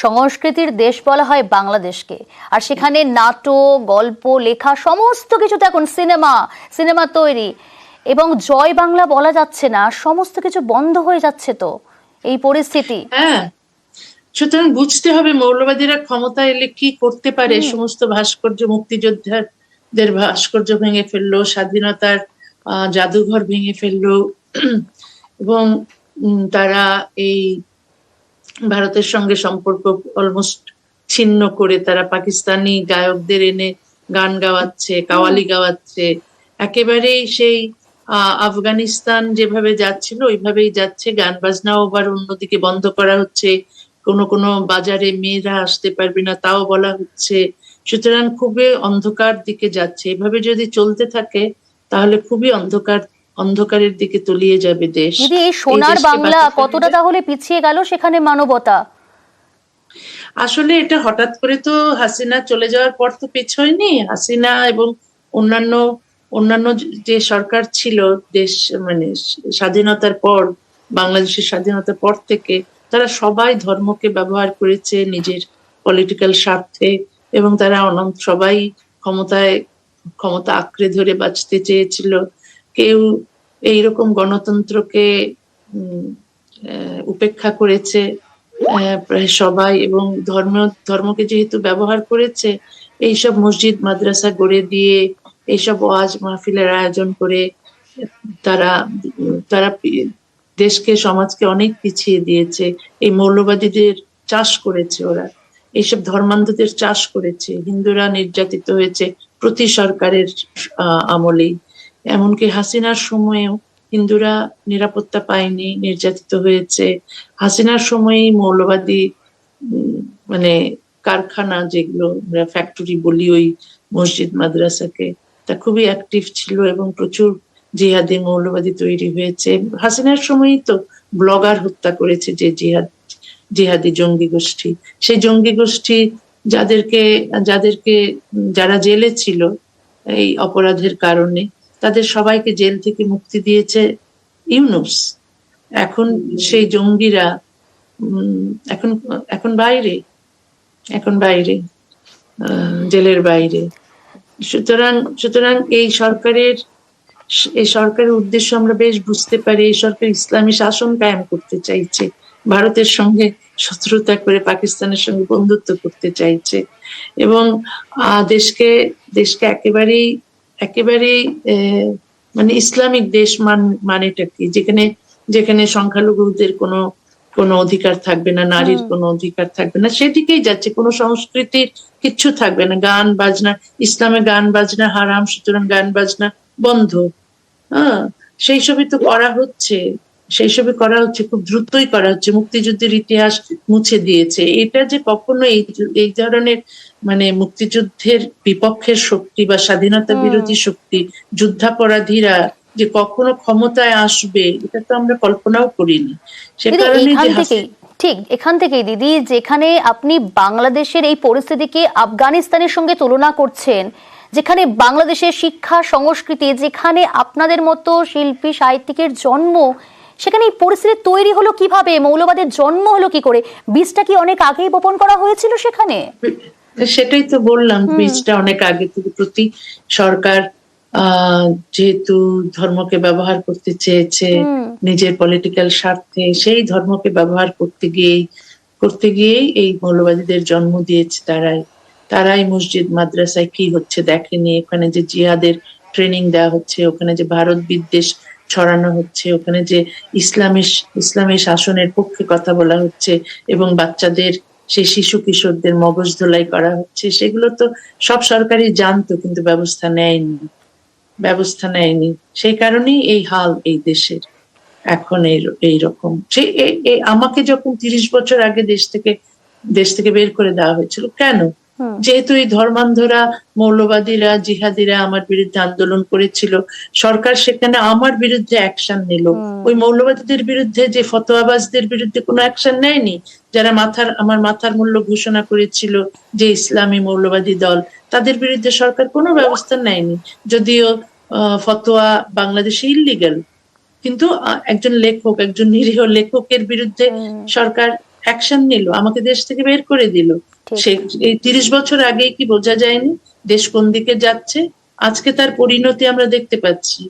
সংস্কৃতির দেশ বলা হয় বাংলাদেশকে, আর সেখানে নাটক, গল্প, লেখা সমস্ত কিছু তো এখন সিনেমা তৈরি, এবং জয় বাংলা বলা যাচ্ছে না, সমস্ত কিছু বন্ধ হয়ে যাচ্ছে তো এই পরিস্থিতি। হ্যাঁ, সুতরাং বুঝতে হবে মৌলবাদীরা ক্ষমতা এলে কি করতে পারে। সমস্ত ভাস্কর্য, মুক্তিযোদ্ধাদের ভাস্কর্য ভেঙে ফেললো, স্বাধীনতার জাদুঘর ভেঙে ফেললো এবং তারা এই ভারতের সঙ্গে সম্পর্ক অলমোস্ট ছিন্ন করে তারা পাকিস্তানি গায়কদের এনে গান গাওয়াচ্ছে, কাওয়ালি গাওয়াচ্ছে। একেবারেই সেই আফগানিস্তান যেভাবে যাচ্ছিল ওইভাবেই যাচ্ছে। গান বাজনাও আবার অন্যদিকে বন্ধ করা হচ্ছে, কোনো কোনো বাজারে মেয়েরা আসতে পারবে না তাও বলা হচ্ছে। সুতরাং খুবই অন্ধকার দিকে যাচ্ছে। এভাবে যদি চলতে থাকে তাহলে খুবই অন্ধকারের দিকে তলিয়ে যাবে দেশ। দিদি, এই সোনার বাংলা কতটা তাহলে পিছিয়ে গেল সেখানে মানবতা? আসলে এটা হঠাৎ করে তো হাসিনা চলে যাওয়ার পর তো পেছয়নি। হাসিনা এবং অন্যান্য অন্যান্য যে সরকার ছিল দেশ, মানে স্বাধীনতার পর, বাংলাদেশের স্বাধীনতার পর থেকে তারা সবাই ধর্মকে ব্যবহার করেছে নিজের পলিটিক্যাল স্বার্থে, এবং তারা সবাই ক্ষমতা আঁকড়ে ধরে বাঁচতে চেয়েছিল। কেউ এইরকম গণতন্ত্রকে উপেক্ষা করেছে প্রায় সবাই, এবং ধর্মকে যেহেতু ব্যবহার করেছে, এইসব মসজিদ মাদ্রাসা গড়ে দিয়ে, এইসব ওয়াজ মাহফিলের আয়োজন করে তারা তারা দেশকে, সমাজকে অনেক পিছিয়ে দিয়েছে। এই মৌলবাদীদের চাষ করেছে ওরা, এইসব ধর্মান্ধদের চাষ করেছে। হিন্দুরা নির্যাতিত হয়েছে প্রতি সরকারের আমলেই, এমনকি হাসিনার সময়েও হিন্দুরা নিরাপত্তা পায়নি, নির্যাতিত হয়েছে। হাসিনার সময়ই মৌলবাদী মানে কারখানা, যেগুলো আমরা ফ্যাক্টরি বলি ওই মসজিদ মাদ্রাসাকে, তা খুবই অ্যাক্টিভ ছিল এবং প্রচুর জিহাদি মৌলবাদী তৈরি হয়েছে। হাসিনার সময়ই তো ব্লগার হত্যা করেছে যে জিহাদি জঙ্গি গোষ্ঠী। সেই জঙ্গি গোষ্ঠী যাদেরকে যাদেরকে যারা জেলে ছিল এই অপরাধের কারণে, তাদের সবাইকে জেল থেকে মুক্তি দিয়েছে ইউনূস। এখন সেই জঙ্গিরা এখন এখন বাইরে এখন বাইরে জেলের বাইরে। সুতরাং এই সরকারের উদ্দেশ্য আমরা বেশ বুঝতে পারি। এই সরকার ইসলামী শাসন কায়েম করতে চাইছে, ভারতের সঙ্গে শত্রুতা করে পাকিস্তানের সঙ্গে বন্ধুত্ব করতে চাইছে, এবং দেশকে একেবারেই মানে ইসলামিক দেশ মানেটা কি, যেখানে সংখ্যালঘুদের কোনো অধিকার থাকবে না, নারীর কোনো অধিকার থাকবে না, সেদিকেই যাচ্ছে। কোনো সংস্কৃতির কিচ্ছু থাকবে না, গান বাজনা, ইসলামে গান বাজনা হারাম, সুতরাং গান বাজনা বন্ধ। সেই সবই তো করা হচ্ছে, খুব দ্রুতই করা হচ্ছে। মুক্তিযুদ্ধের ইতিহাস মুছে দিয়েছে। এটা যে কখনো এই ধরনের মানে মুক্তিযুদ্ধের বিপক্ষের শক্তি বা স্বাধীনতা বিরোধী শক্তি, যুদ্ধাপরাধীরা যে কখনো ক্ষমতায় আসবে, এটা তো আমরা কল্পনাও করিনি। সে কারণে ঠিক এখান থেকেই দিদি, যেখানে আপনি বাংলাদেশের এই পরিস্থিতিকে আফগানিস্তানের সঙ্গে তুলনা করছেন, যেখানে বাংলাদেশের শিক্ষা সংস্কৃতি, যেখানে আপনাদের মতো শিল্পী সাহিত্যিকের জন্ম, সেখানে এই পরিস্থিতি তৈরি হলো কিভাবে? মৌলবাদের জন্ম হলো কি করে? বীজটা কি অনেক আগেই বপন করা হয়েছিল সেখানে? সেটাই তো বললাম, বীজটা অনেক আগে থেকে প্রতি সরকার যেহেতু ধর্মকে ব্যবহার করতে চেয়েছে নিজের পলিটিক্যাল স্বার্থে, সেই ধর্মকে ব্যবহার করতে গিয়েই এই মৌলবাদীদের জন্ম দিয়েছে। তারাই মসজিদ মাদ্রাসায় কি হচ্ছে দেখেনি, ওখানে যে জিহাদের ট্রেনিং দেওয়া হচ্ছে, ওখানে যে ভারত বিদ্বেষ ছড়ানো হচ্ছে, ওখানে যে ইসলামী শাসনের পক্ষে কথা বলা হচ্ছে এবং বাচ্চাদের, সেই শিশু কিশোরদের মগজ ধোলাই করা হচ্ছে, সেগুলো তো সব সরকারই জানতো, কিন্তু ব্যবস্থা নেয়নি। সেই কারণেই এই হাল এই দেশের এখন এইরকম। আমাকে যখন 30 বছর আগে দেশ থেকে বের করে দেওয়া হয়েছিল, কেন? যেহেতু এই ধর্মান্ধরা মৌলবাদীরা জিহাদিরা আমার বিরুদ্ধে আন্দোলন করেছিল, সরকার সেখানে আমার বিরুদ্ধে অ্যাকশন নিল। ওই মৌলবাদীদের বিরুদ্ধে, যে ফতোয়াবাজদের বিরুদ্ধে কোনো অ্যাকশন নেয়নি, যারা আমার মাথার মূল্য ঘোষণা করেছিল যে ইসলামী মৌলবাদী দল, তাদের বিরুদ্ধে সরকার কোনো ব্যবস্থা নেয়নি। যদিও ফতোয়া বাংলাদেশে ইল্লিগাল, কিন্তু একজন নিরীহ লেখকের বিরুদ্ধে সরকার অ্যাকশন নিল, আমাকে দেশ থেকে বের করে দিল। ঠিক। সে এই 30 বছর আগে কি বোঝা যায়নি দেশ কোন দিকে যাচ্ছে? আজকে তার পরিণতি আমরা দেখতে পাচ্ছি।